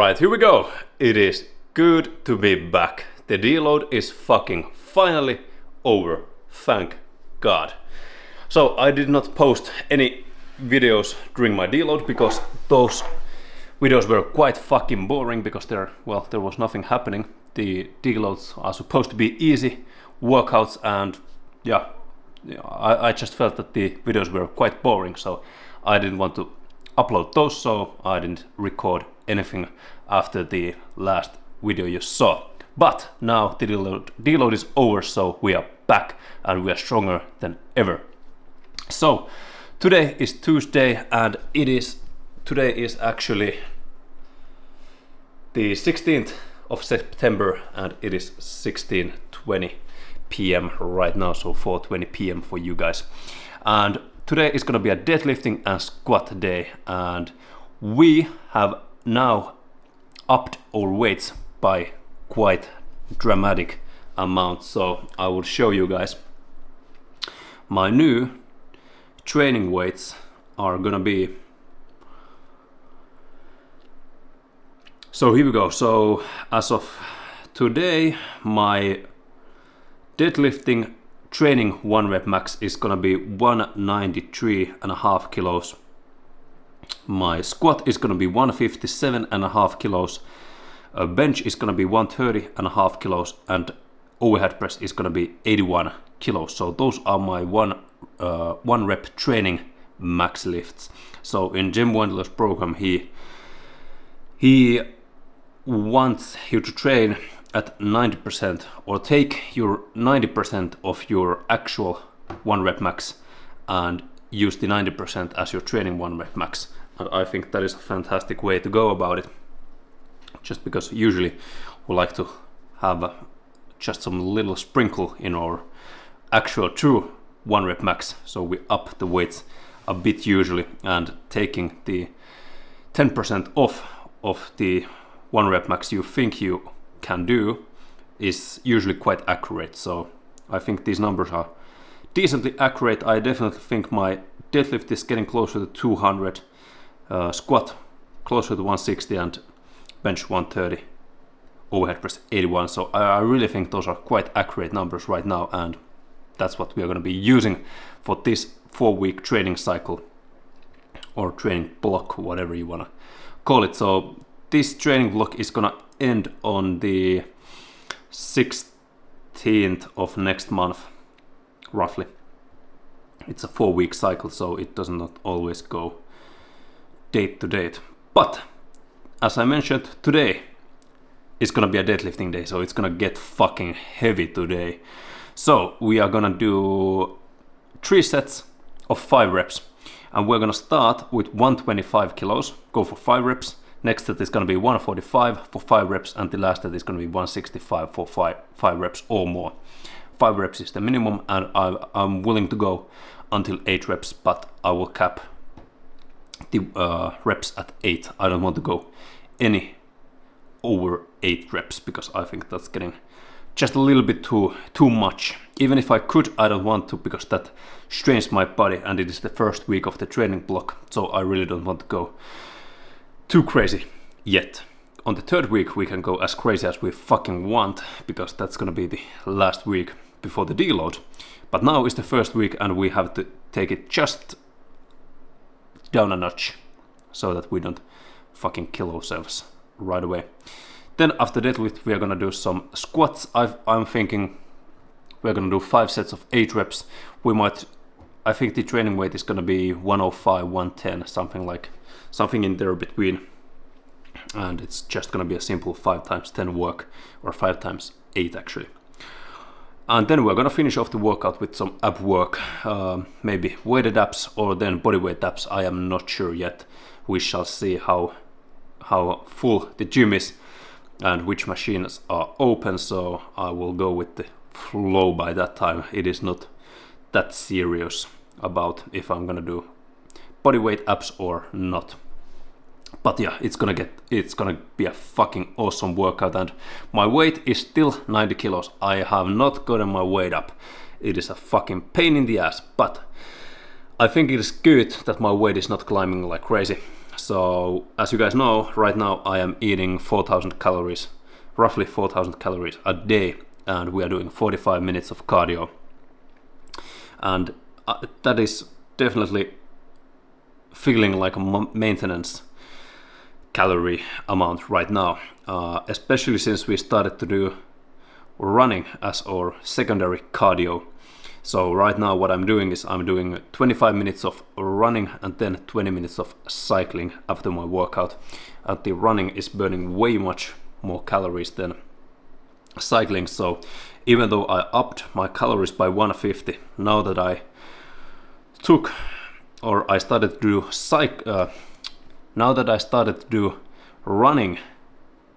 Alright, here we go. It is good to be back. The deload is fucking finally over. Thank God. So I did not post any videos during my deload because those videos were quite fucking boring because there was nothing happening. The deloads are supposed to be easy workouts and I just felt that the videos were quite boring, so I didn't want to upload those, so I didn't record anything after the last video you saw. But now the deload is over, so we are back and we are stronger than ever. So today is Tuesday and today is actually the 16th of September and it is 16:20 p.m. right now, so 4:20 p.m. for you guys. And today is gonna be a deadlifting and squat day, and we have now upped our weights by quite dramatic amount. So I will show you guys my new training weights are gonna be. So here we go. So as of today, my deadlifting training 1 rep max is gonna be 193.5 kilos. My squat is gonna be 157.5 kilos. Bench is gonna be 130.5 kilos, and overhead press is gonna be 81 kilos. So those are my one rep training max lifts. So in Jim Wendler's program, he wants you to train at 90% or take your 90% of your actual 1 rep max and use the 90% as your training 1 rep max. And I think that is a fantastic way to go about it, just because usually we like to have just some little sprinkle in our actual true 1 rep max, so we up the weights a bit usually, and taking the 10% off of the 1 rep max you think you can do is usually quite accurate. So I think these numbers are decently accurate. I definitely think my deadlift is getting closer to 200, squat closer to 160, and bench 130, overhead press 81. So I really think those are quite accurate numbers right now, and that's what we are going to be using for this 4-week training cycle or training block, whatever you want to call it. So this training block is gonna end on the 16th of next month, roughly. It's a 4-week cycle, so it does not always go date to date. But as I mentioned, today is gonna be a deadlifting day, so it's gonna get fucking heavy today. So we are gonna do 3 sets of 5 reps, and we're gonna start with 125 kilos, go for 5 reps. Next set is going to be 145 for 5 reps, and the last set is going to be 165 for 5 reps or more. 5 reps is the minimum, and I'm willing to go until 8 reps, but I will cap the reps at 8. I don't want to go any over 8 reps because I think that's getting just a little bit too much. Even if I could, I don't want to, because that strains my body, and it is the first week of the training block, so I really don't want to go too crazy yet. On the 3rd week we can go as crazy as we fucking want, because that's gonna be the last week before the deload. But now is the 1st week and we have to take it just down a notch so that we don't fucking kill ourselves right away. Then after deadlift we are gonna do some squats. I'm thinking we're gonna do 5 sets of 8 reps. I think the training weight is gonna be 105, 110, something in there between, and it's just gonna be a simple 5 times 10 work, or 5 times 8 actually. And then we're gonna finish off the workout with some ab work, maybe weighted abs or then bodyweight abs. I am not sure yet. We shall see how full the gym is and which machines are open, so I will go with the flow by that time. It is not that serious about if I'm gonna do bodyweight abs or not. But yeah, it's gonna be a fucking awesome workout, and my weight is still 90 kilos. I have not gotten my weight up. It is a fucking pain in the ass, but I think it is good that my weight is not climbing like crazy. So as you guys know, right now I am eating 4,000 calories, roughly 4,000 calories a day, and we are doing 45 minutes of cardio. And that is definitely feeling like a maintenance calorie amount right now, especially since we started to do running as our secondary cardio. So right now what I'm doing is I'm doing 25 minutes of running and then 20 minutes of cycling after my workout. And the running is burning way much more calories than cycling. So even though I upped my calories by 150, now that I started to do running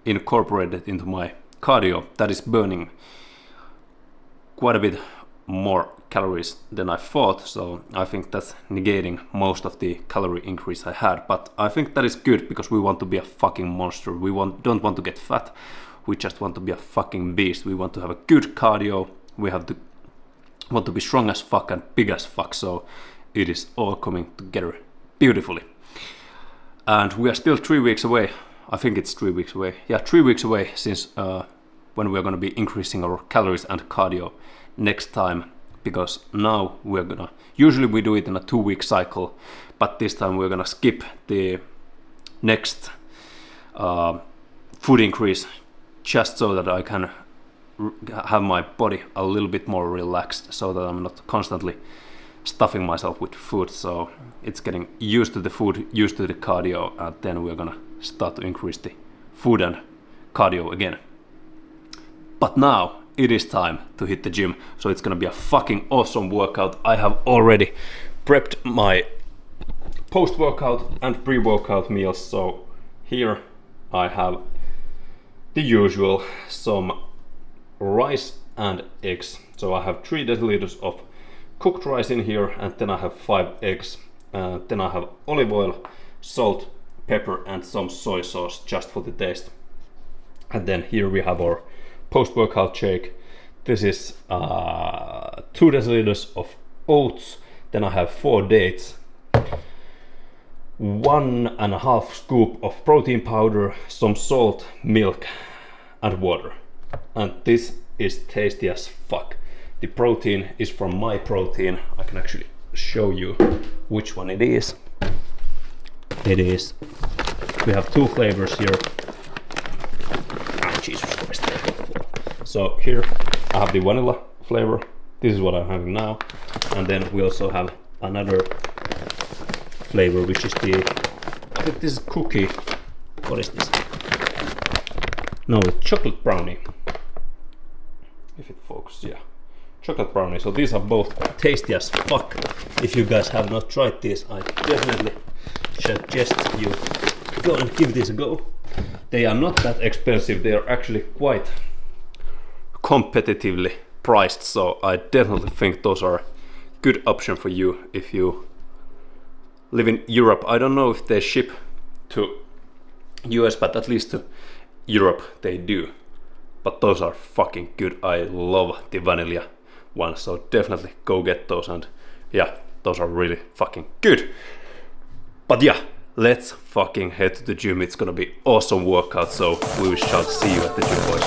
incorporated into my cardio, that is burning quite a bit more calories than I thought. So I think that's negating most of the calorie increase I had, but I think that is good because we want to be a fucking monster. We don't want to get fat, we just want to be a fucking beast. We want to have a good cardio, we want to be strong as fuck and big as fuck, so it is all coming together beautifully. And we are still 3 weeks away. I think it's 3 weeks away. Yeah, 3 weeks away since when we're going to be increasing our calories and cardio next time, because now usually we do it in a 2-week cycle, but this time we're gonna skip the next food increase just so that I can have my body a little bit more relaxed, so that I'm not constantly stuffing myself with food. So it's getting used to the food, used to the cardio, and then we're gonna start to increase the food and cardio again. But now it is time to hit the gym, so it's gonna be a fucking awesome workout. I have already prepped my post-workout and pre-workout meals. So here I have the usual, some rice and eggs. So I have 3 deciliters of cooked rice in here, and then I have 5 eggs. Then I have olive oil, salt, pepper, and some soy sauce just for the taste. And then here we have our post-workout shake. This is 2 deciliters of oats. Then I have 4 dates, 1.5 scoop of protein powder, some salt, milk, and water. And this is tasty as fuck. The protein is from My Protein. I can actually show you which one it is. We have 2 flavors here. Oh, Jesus Christ. So here I have the vanilla flavor. This is what I'm having now. And then we also have another flavor, which is I think this is cookie. What is this? No, it's chocolate brownie. If it focuses, yeah. Chocolate brownie. So these are both tasty as fuck. If you guys have not tried these, I definitely suggest you go and give this a go. They are not that expensive. They are actually quite competitively priced, so I definitely think those are a good option for you if you live in Europe. I don't know if they ship to US, but at least to Europe they do. But those are fucking good. I love the vanilla ones, so definitely go get those. And yeah, those are really fucking good. But yeah, let's fucking head to the gym. It's gonna be awesome workout, so we shall see you at the gym, boys.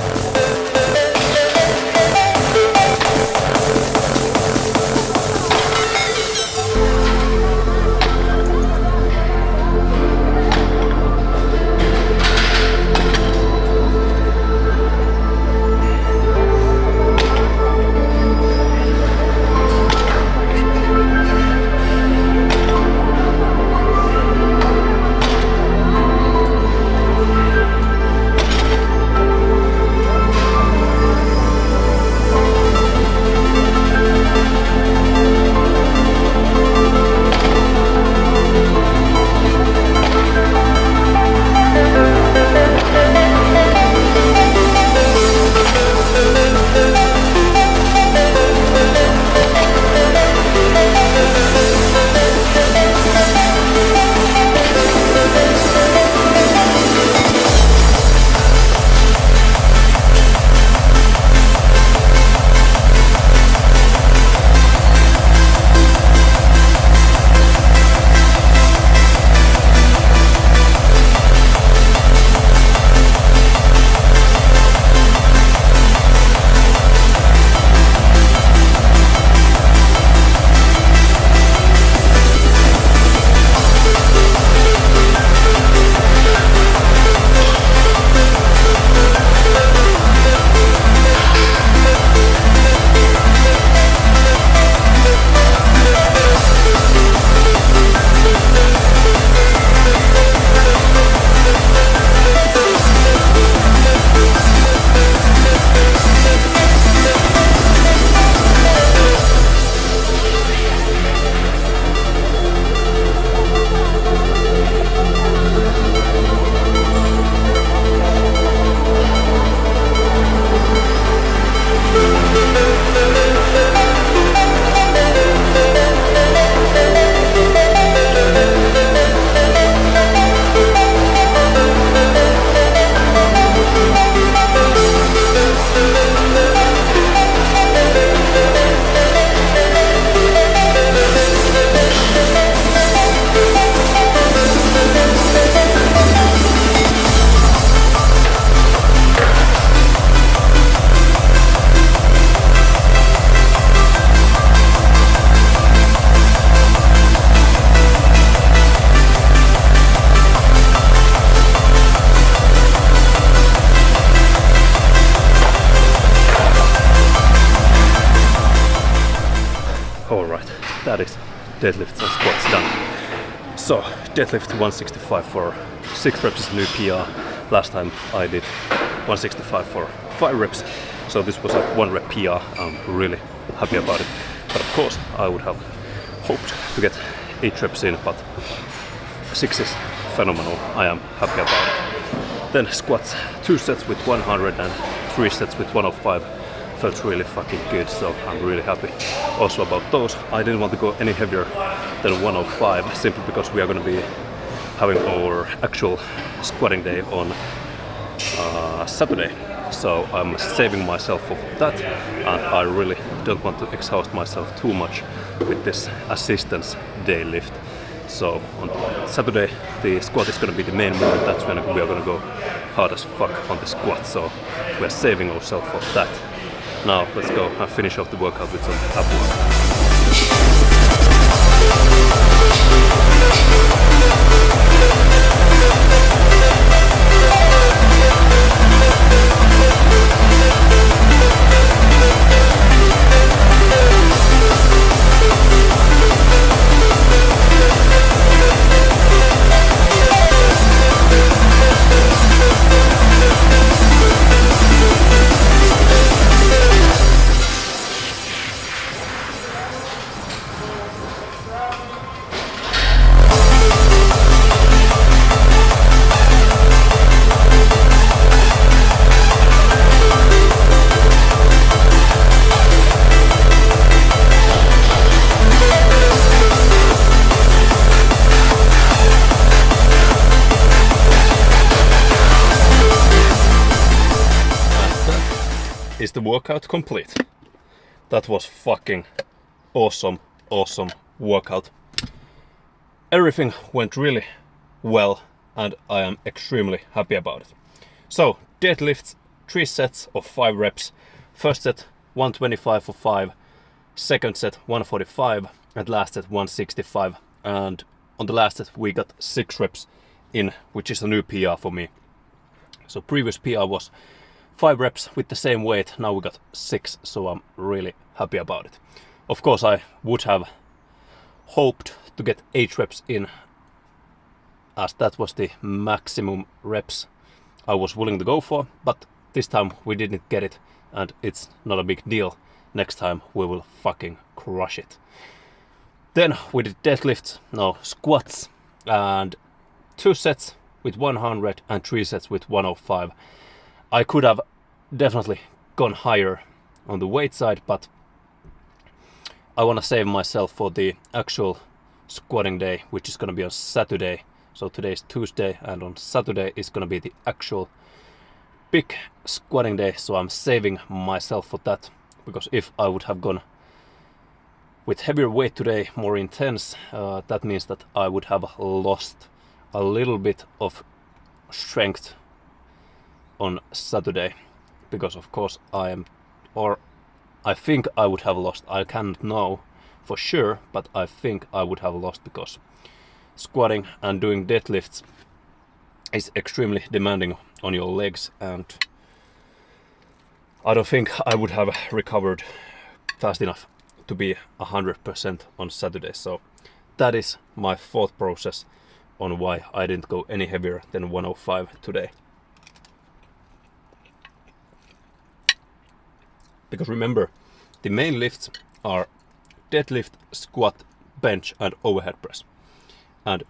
deadlifts and squats done. So deadlift 165 for 6 reps is a new PR. Last time I did 165 for 5 reps, so this was a 1 rep PR. I'm really happy about it. But of course I would have hoped to get 8 reps in, but 6 is phenomenal. I am happy about it. Then squats, 2 sets with 100 and 3 sets with 105. Felt really fucking good, so I'm really happy also about those. I didn't want to go any heavier than 105 simply because we are going to be having our actual squatting day on Saturday, so I'm saving myself for that, and I really don't want to exhaust myself too much with this assistance day lift. So on Saturday the squat is going to be the main movement. That's when we are going to go hard as fuck on the squat, so we're saving ourselves for that. Now let's go and finish off the workout with some abs. Is the workout complete? That was fucking awesome workout. Everything went really well and I am extremely happy about it. So deadlifts, 3 sets of 5 reps. First set 125 for 5, second set 145, and last set 165. And on the last set we got 6 reps in, which is a new PR for me. So previous PR was 5 reps with the same weight, now we got 6, so I'm really happy about it. Of course I would have hoped to get 8 reps in, as that was the maximum reps I was willing to go for, but this time we didn't get it, and it's not a big deal. Next time we will fucking crush it. Then we did deadlifts, no, squats, and 2 sets with 100 and 3 sets with 105. I could have definitely gone higher on the weight side, but I want to save myself for the actual squatting day, which is going to be on Saturday. So today is Tuesday, and on Saturday is going to be the actual big squatting day, so I'm saving myself for that, because if I would have gone with heavier weight today, more intense, that means that I would have lost a little bit of strength on Saturday, because of course I think I would have lost. I can't know for sure, but I think I would have lost, because squatting and doing deadlifts is extremely demanding on your legs, and I don't think I would have recovered fast enough to be 100% on Saturday. So that is my thought process on why I didn't go any heavier than 105 today. Because remember, the main lifts are deadlift, squat, bench and overhead press. And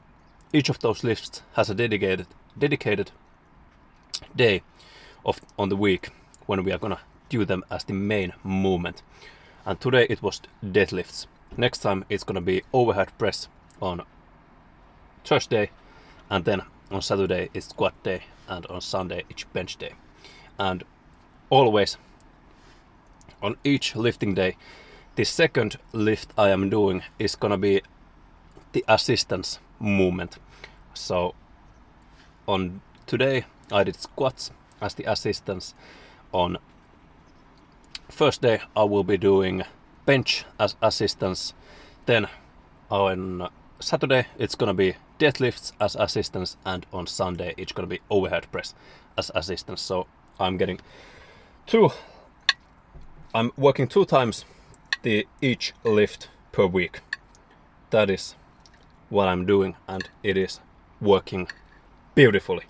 each of those lifts has a dedicated day on the week when we are gonna do them as the main movement. And today it was deadlifts. Next time it's gonna be overhead press on Thursday, and then on Saturday it's squat day, and on Sunday it's bench day. And always on each lifting day, the second lift I am doing is gonna be the assistance movement. So on today I did squats as the assistance. On first day I will be doing bench as assistance. Then on Saturday it's gonna be deadlifts as assistance, and on Sunday it's gonna be overhead press as assistance. So I'm working 2 times the each lift per week. that is what I'm doing, and it is working beautifully.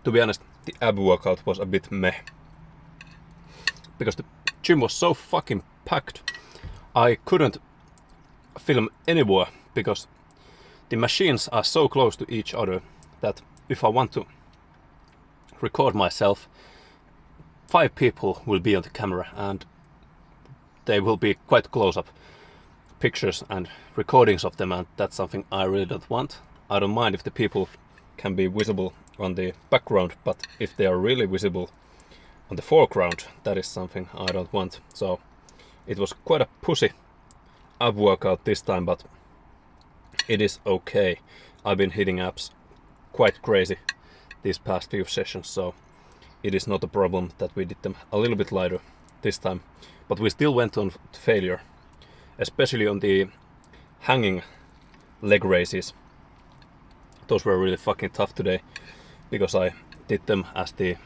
To be honest, the ab workout was a bit meh, because the gym was so fucking packed. I couldn't film anymore because the machines are so close to each other that if I want to record myself, 5 people will be on the camera and they will be quite close-up pictures and recordings of them, and that's something I really don't want. I don't mind if the people can be visible on the background, but if they are really visible on the foreground, that is something I don't want. So it was quite a pussy ab workout this time, but it is okay. I've been hitting abs quite crazy these past few sessions, so it is not a problem that we did them a little bit lighter this time. But we still went on failure, especially on the hanging leg raises. Those were really fucking tough today, because I did them as the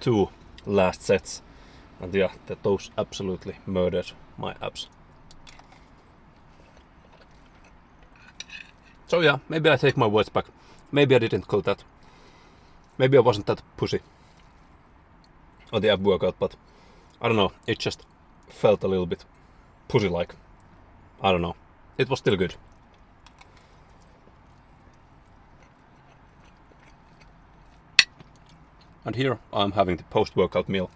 2 last sets, and yeah, those absolutely murdered my abs. So yeah, maybe I take my words back. Maybe I didn't go that. Maybe I wasn't that pussy on the ab workout, but I don't know, it just felt a little bit pussy-like. I don't know. It was still good. And here I'm having the post-workout meal.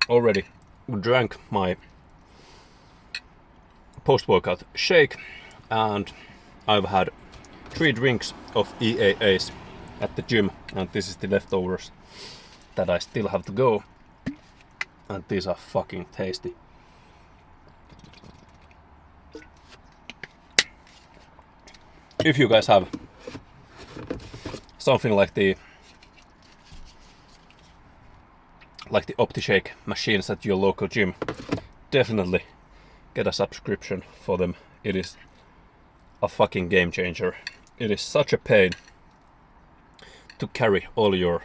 Already drank my post-workout shake, and I've had 3 drinks of EAAs at the gym, and this is the leftovers that I still have to go, and these are fucking tasty. If you guys have something like the OptiShake machines at your local gym, definitely get a subscription for them. It is a fucking game changer. It is such a pain to carry all your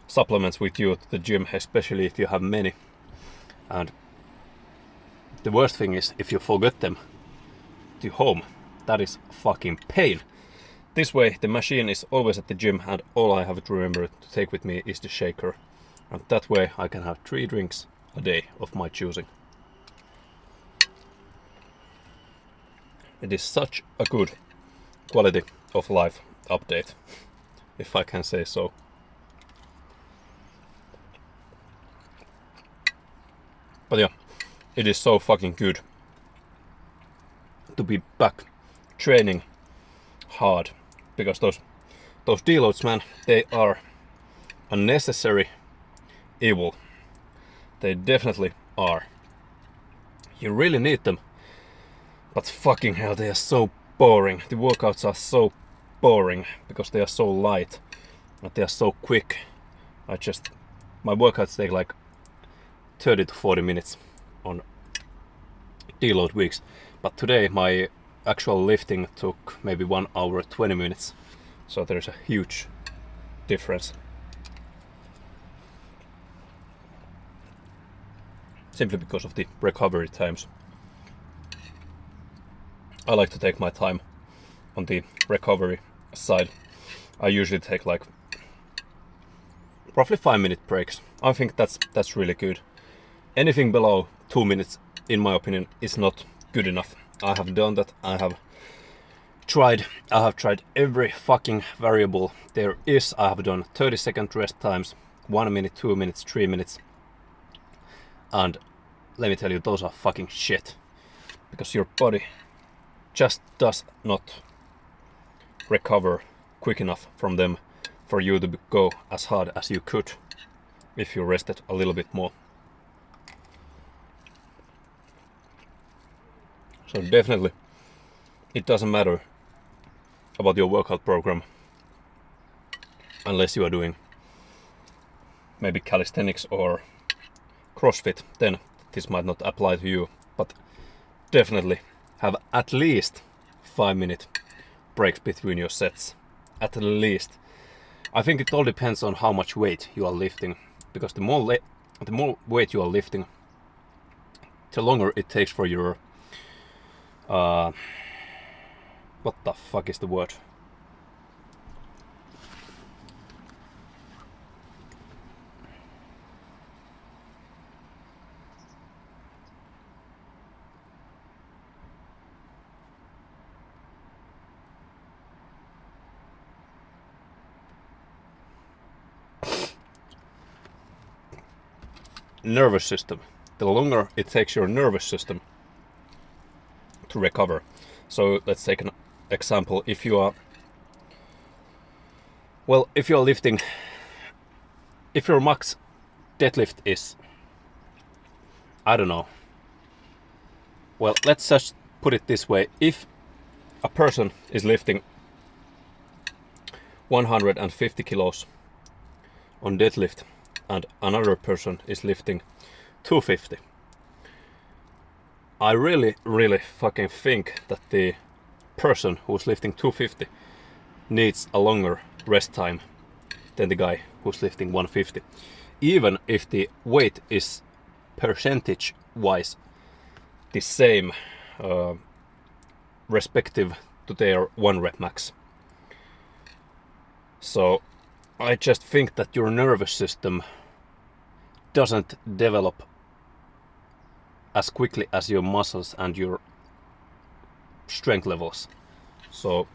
supplements with you to the gym, especially if you have many. And the worst thing is if you forget them to home. That is fucking pain. This way the machine is always at the gym, and all I have to remember to take with me is the shaker. And that way I can have 3 drinks a day of my choosing. It is such a good quality of life update, if I can say so. But yeah, it is so fucking good to be back training hard, because those deloads, man, they are a necessary evil. They definitely are. You really need them. But fucking hell, they are so boring. The workouts are so boring because they are so light and they are so quick. My workouts take like 30 to 40 minutes on deload weeks. But today my actual lifting took maybe 1 hour 20 minutes. So there's a huge difference. Simply because of the recovery times. I like to take my time on the recovery side. I usually take like roughly 5-minute breaks. I think that's really good. Anything below 2 minutes, in my opinion, is not good enough. I have done that. I have tried every fucking variable there is. I have done 30-second rest times, 1 minute, 2 minutes, 3 minutes. And let me tell you, those are fucking shit. Because your body just does not recover quick enough from them for you to go as hard as you could if you rested a little bit more. So definitely, it doesn't matter about your workout program unless you are doing maybe calisthenics or CrossFit, then this might not apply to you, but definitely have at least 5-minute breaks between your sets. At least. I think it all depends on how much weight you are lifting. because the more weight you are lifting, the longer it takes for your what the fuck is the word? Nervous system. The longer it takes your nervous system to recover. So let's take an example. If you are lifting, if your max deadlift is, I don't know, well, let's just put it this way. If a person is lifting 150 kilos on deadlift and another person is lifting 250, I really fucking think that the person who's lifting 250 needs a longer rest time than the guy who's lifting 150, even if the weight is percentage wise the same, respective to their 1 rep max. So I just think that your nervous system doesn't develop as quickly as your muscles and your strength levels. So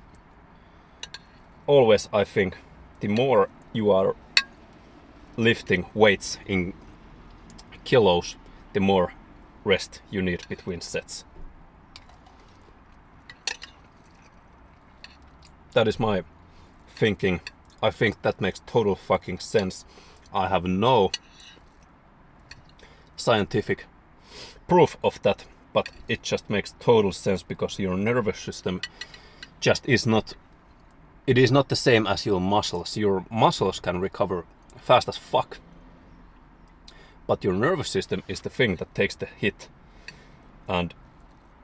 always I think the more you are lifting weights in kilos, the more rest you need between sets. That is my thinking. I think that makes total fucking sense. I have no scientific proof of that, but it just makes total sense because your nervous system just is not, it is not the same as your muscles. Your muscles can recover fast as fuck, but your nervous system is the thing that takes the hit, and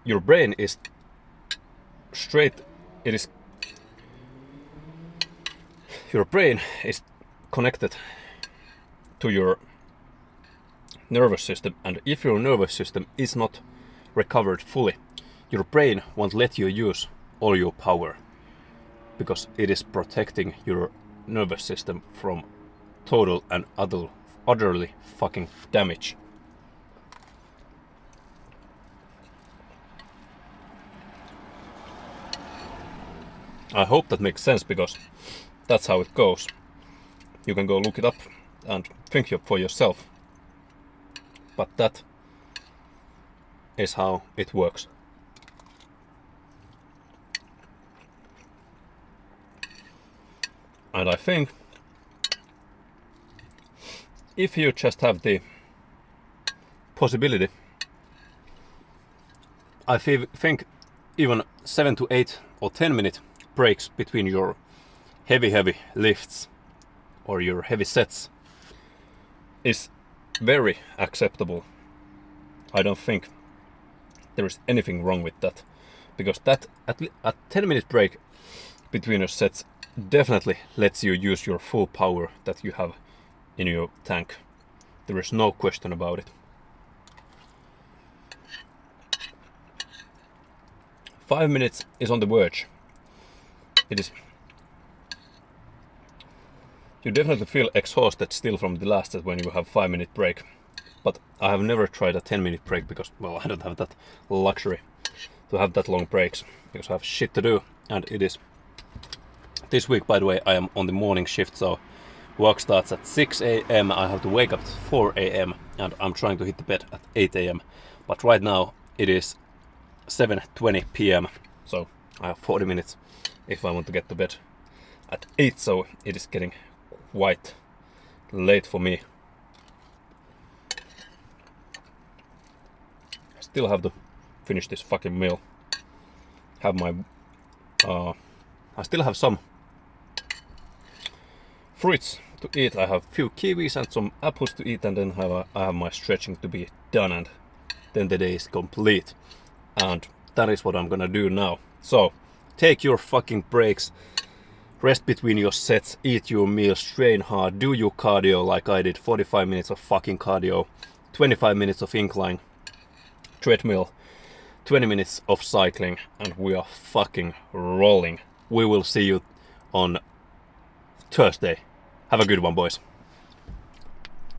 your brain is straight, it is, your brain is connected to your nervous system, and if your nervous system is not recovered fully, your brain won't let you use all your power because it is protecting your nervous system from total and utterly fucking damage. I hope that makes sense because that's how it goes. You can go look it up and think for yourself. But that is how it works. And I think if you just have the possibility, I think even 7 to 8 or 10 minute breaks between your heavy lifts or your heavy sets is very acceptable. I don't think there is anything wrong with that, because that a 10-minute break between your sets definitely lets you use your full power that you have in your tank. There is no question about it. 5 minutes is on the verge. It is. You definitely feel exhausted still from the last set when you have 5-minute break. But I have never tried a 10-minute break because, well, I don't have that luxury to have that long breaks because I have shit to do. And it is this week, by the way, I am on the morning shift, so work starts at 6 a.m. I have to wake up at 4 a.m. and I'm trying to hit the bed at 8 a.m. But right now it is 7:20 p.m. so I have 40 minutes if I want to get to bed at 8, so it is getting quite late for me. I still have to finish this fucking meal. Have my I still have some fruits to eat. I have a few kiwis and some apples to eat, and then I have my stretching to be done, and then the day is complete. And that is what I'm gonna do now. So take your fucking breaks Rest between your sets, eat your meals, train hard, do your cardio like I did, 45 minutes of fucking cardio, 25 minutes of incline, treadmill, 20 minutes of cycling, and we are fucking rolling. We will see you on Thursday. Have a good one, boys.